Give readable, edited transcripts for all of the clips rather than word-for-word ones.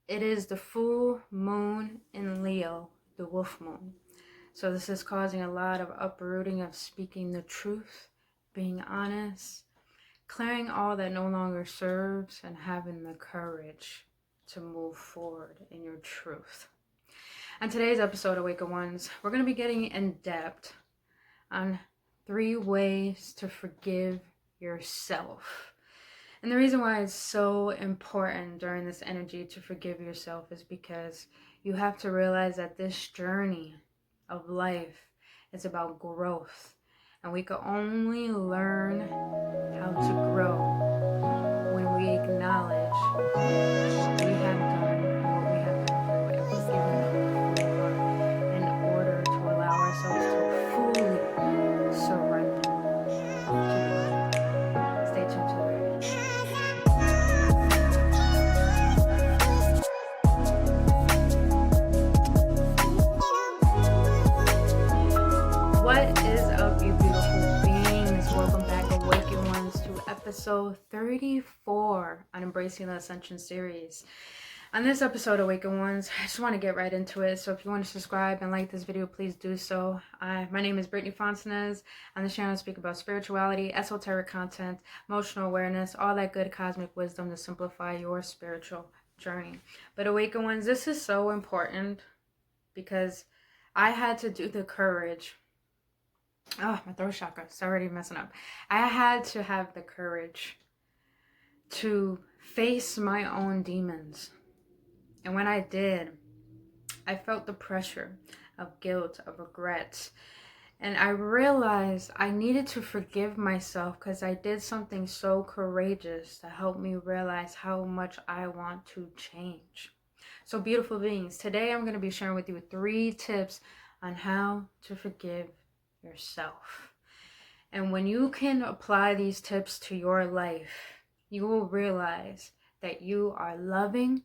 It is the full moon in Leo, the wolf moon. So this is causing a lot of uprooting of speaking the truth, being honest, clearing all that no longer serves, and having the courage to move forward in your truth. On today's episode of AwakenOnes, we're going to be getting in depth on 3 ways to forgive yourself. And the reason why it's so important during this energy to forgive yourself is because you have to realize that this journey of life is about growth. And we can only learn how to grow when we acknowledge what we have done and what we have been through and forgiven for in order to allow ourselves to fully surrender to divine. Stay tuned to the What is up, you beautiful beings? Welcome back, Awakened Ones, to episode 34 on Embracing the Ascension series. On this episode, Awakened Ones, I just want to get right into it. So if you want to subscribe and like this video, please do so. My name is Brittny Fontanez. On this channel, I speak about spirituality, esoteric content, emotional awareness, all that good cosmic wisdom to simplify your spiritual journey. But Awakened Ones, this is so important because I had to do the courage. Oh, my throat chakra is already messing up. I had to have the courage to face my own demons. And when I did, I felt the pressure of guilt, of regret. And I realized I needed to forgive myself because I did something so courageous to help me realize how much I want to change. So beautiful beings, today I'm going to be sharing with you 3 tips on how to forgive yourself. And when you can apply these tips to your life, you will realize that you are loving,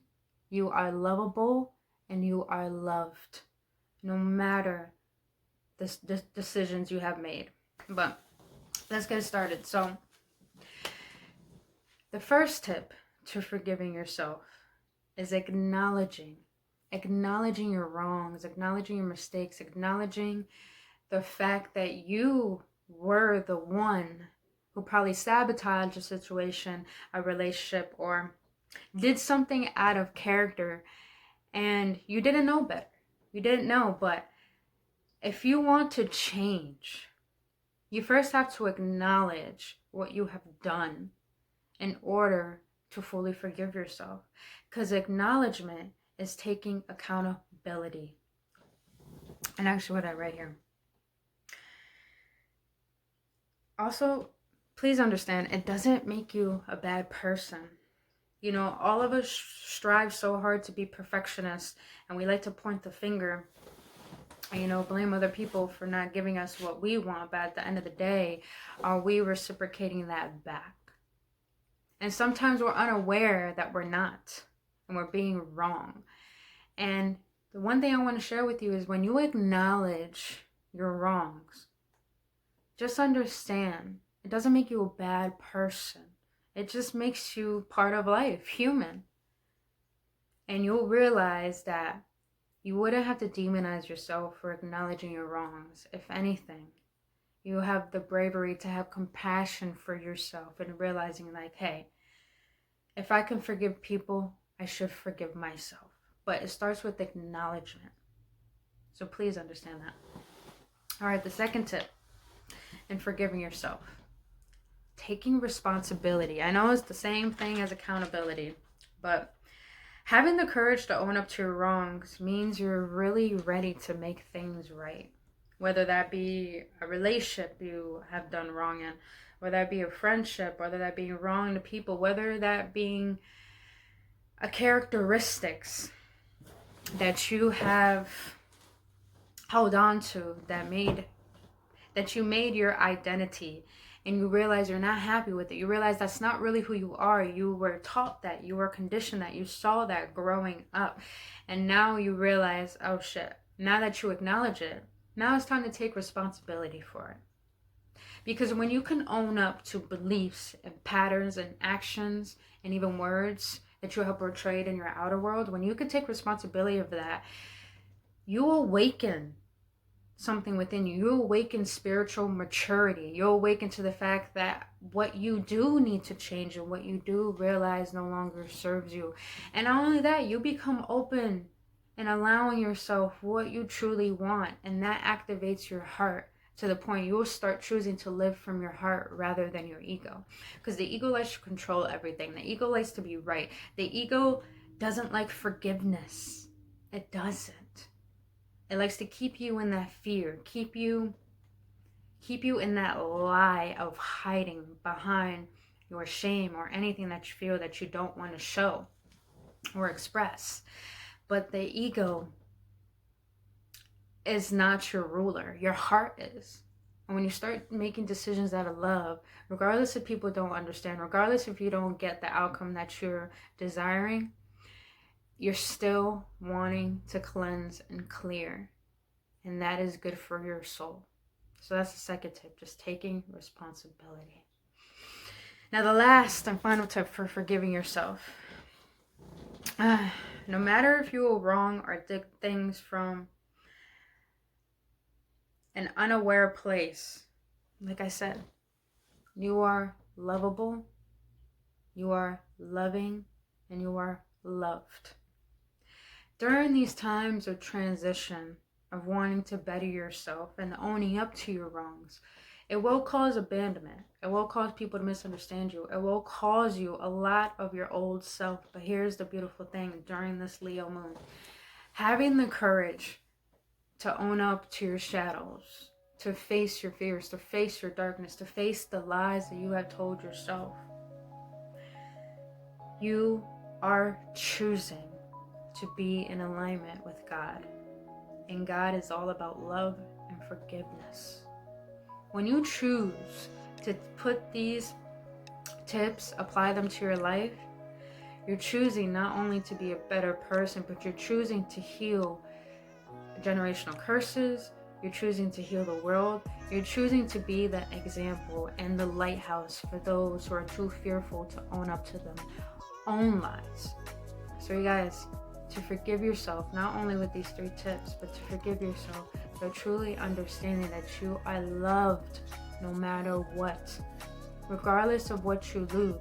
you are lovable, and you are loved, no matter the decisions you have made. But let's get started. So the first tip to forgiving yourself is acknowledging your wrongs, acknowledging your mistakes, acknowledging the fact that you were the one who probably sabotaged a situation, a relationship, or did something out of character and you didn't know better. You didn't know, but if you want to change, you first have to acknowledge what you have done in order to fully forgive yourself. Because acknowledgement is taking accountability. And actually what I write here. Also, please understand, it doesn't make you a bad person. You know, all of us strive so hard to be perfectionists, and we like to point the finger and, blame other people for not giving us what we want. But at the end of the day, are we reciprocating that back? And sometimes we're unaware that we're not, and we're being wrong. And the one thing I want to share with you is when you acknowledge your wrongs, just understand, it doesn't make you a bad person. It just makes you part of life, human. And you'll realize that you wouldn't have to demonize yourself for acknowledging your wrongs. If anything, you have the bravery to have compassion for yourself and realizing like, hey, if I can forgive people, I should forgive myself. But it starts with acknowledgement. So please understand that. All right, the second tip in forgiving yourself. Taking responsibility. I know it's the same thing as accountability, but having the courage to own up to your wrongs means you're really ready to make things right. Whether that be a relationship you have done wrong in, whether that be a friendship, whether that being wrong to people, whether that being a characteristics that you have held on to that you made your identity, and you realize you're not happy with it. You realize that's not really who you are. You were taught that, you were conditioned that, you saw that growing up. And now you realize, oh shit, now that you acknowledge it, now it's time to take responsibility for it. Because when you can own up to beliefs and patterns and actions and even words that you have portrayed in your outer world, when you can take responsibility of that, you awaken something within you. You awaken spiritual maturity. You awaken to the fact that what you do need to change and what you do realize no longer serves you. And not only that, you become open and allowing yourself what you truly want, and that activates your heart to the point you will start choosing to live from your heart rather than your ego. Because the ego likes to control everything. The ego likes to be right. The ego doesn't like forgiveness. It doesn't. It likes to keep you in that fear, keep you in that lie of hiding behind your shame or anything that you feel that you don't want to show or express. But the ego is not your ruler. Your heart is. And when you start making decisions out of love, regardless if people don't understand, regardless if you don't get the outcome that you're desiring, you're still wanting to cleanse and clear. And that is good for your soul. So that's the second tip, just taking responsibility. Now the last and final tip for forgiving yourself. No matter if you were wrong or did things from an unaware place, like I said, you are lovable, you are loving, and you are loved. During these times of transition, of wanting to better yourself and owning up to your wrongs, it will cause abandonment. It will cause people to misunderstand you. It will cause you a lot of your old self. But here's the beautiful thing during this Leo moon. Having the courage to own up to your shadows, to face your fears, to face your darkness, to face the lies that you have told yourself. You are choosing to be in alignment with God. And God is all about love and forgiveness. When you choose to put these tips, apply them to your life, you're choosing not only to be a better person, but you're choosing to heal generational curses. You're choosing to heal the world. You're choosing to be the example and the lighthouse for those who are too fearful to own up to their own lies. So you guys, to forgive yourself, not only with these 3 tips, but to forgive yourself by truly understanding that you are loved no matter what. Regardless of what you lose,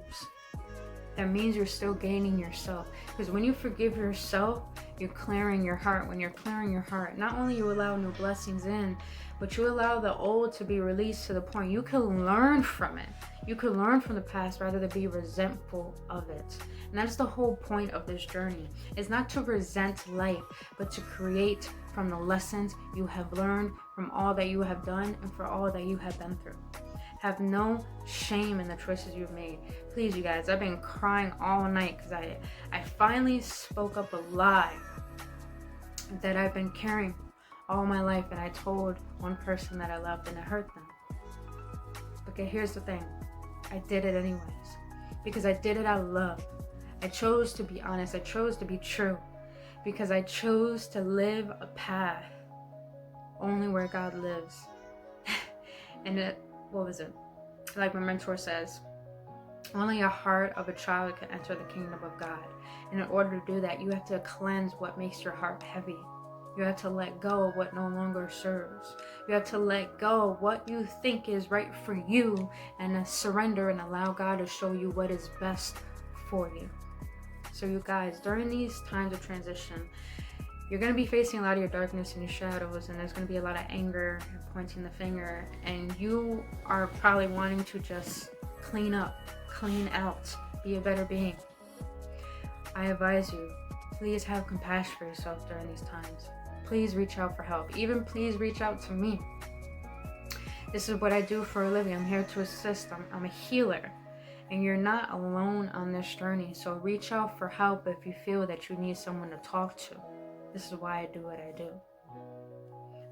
that means you're still gaining yourself. Because when you forgive yourself, you're clearing your heart. When you're clearing your heart, not only you allow new blessings in, but you allow the old to be released to the point you can learn from it. You can learn from the past rather than be resentful of it. And that's the whole point of this journey. It's not to resent life, but to create from the lessons you have learned, from all that you have done, and for all that you have been through. Have no shame in the choices you've made. Please, you guys, I've been crying all night because I finally spoke up a lie that I've been carrying all my life, and I told one person that I loved and it hurt them. Okay, here's the thing. I did it anyways because I did it out of love. I chose to be honest. I chose to be true because I chose to live a path only where God lives. And what was it? Like my mentor says, only a heart of a child can enter the kingdom of God. And in order to do that, you have to cleanse what makes your heart heavy. You have to let go of what no longer serves. You have to let go of what you think is right for you and surrender and allow God to show you what is best for you. So you guys, during these times of transition, you're going to be facing a lot of your darkness and your shadows, and there's going to be a lot of anger and pointing the finger, and you are probably wanting to just clean up, clean out, be a better being. I advise you, please have compassion for yourself during these times. Please reach out for help. Even please reach out to me. This is what I do for a living. I'm here to assist. I'm a healer. And you're not alone on this journey. So reach out for help if you feel that you need someone to talk to. This is why I do what I do.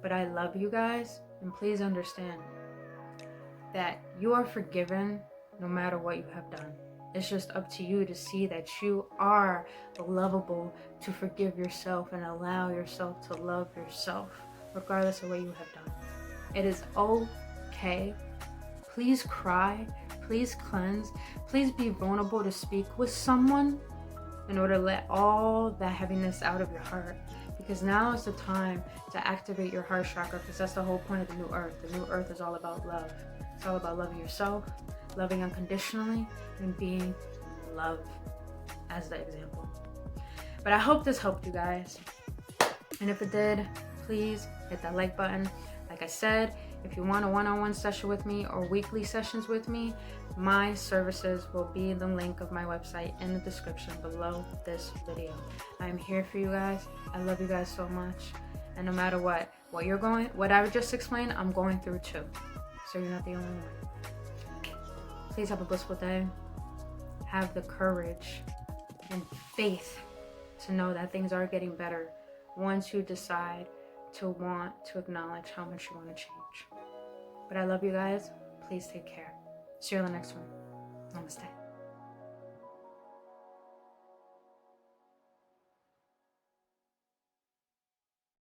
But I love you guys. And please understand that you are forgiven no matter what you have done. It's just up to you to see that you are lovable, to forgive yourself and allow yourself to love yourself, regardless of what you have done. It is okay. Please cry. Please cleanse. Please be vulnerable to speak with someone. in order to let all that heaviness out of your heart. Because now is the time to activate your heart chakra, because that's the whole point of the new earth. The new earth is all about love. It's all about loving yourself, loving unconditionally, and being love as the example. But I hope this helped you guys. And if it did, please hit that like button. Like I said, if you want a one-on-one session with me or weekly sessions with me, my services will be in the link of my website in the description below this video. I'm here for you guys. I love you guys so much. And no matter what I just explained, I'm going through too. So you're not the only one. Please have a blissful day. Have the courage and faith to know that things are getting better once you decide to want to acknowledge how much you want to change. But I love you guys. Please take care. See you on the next one. Namaste.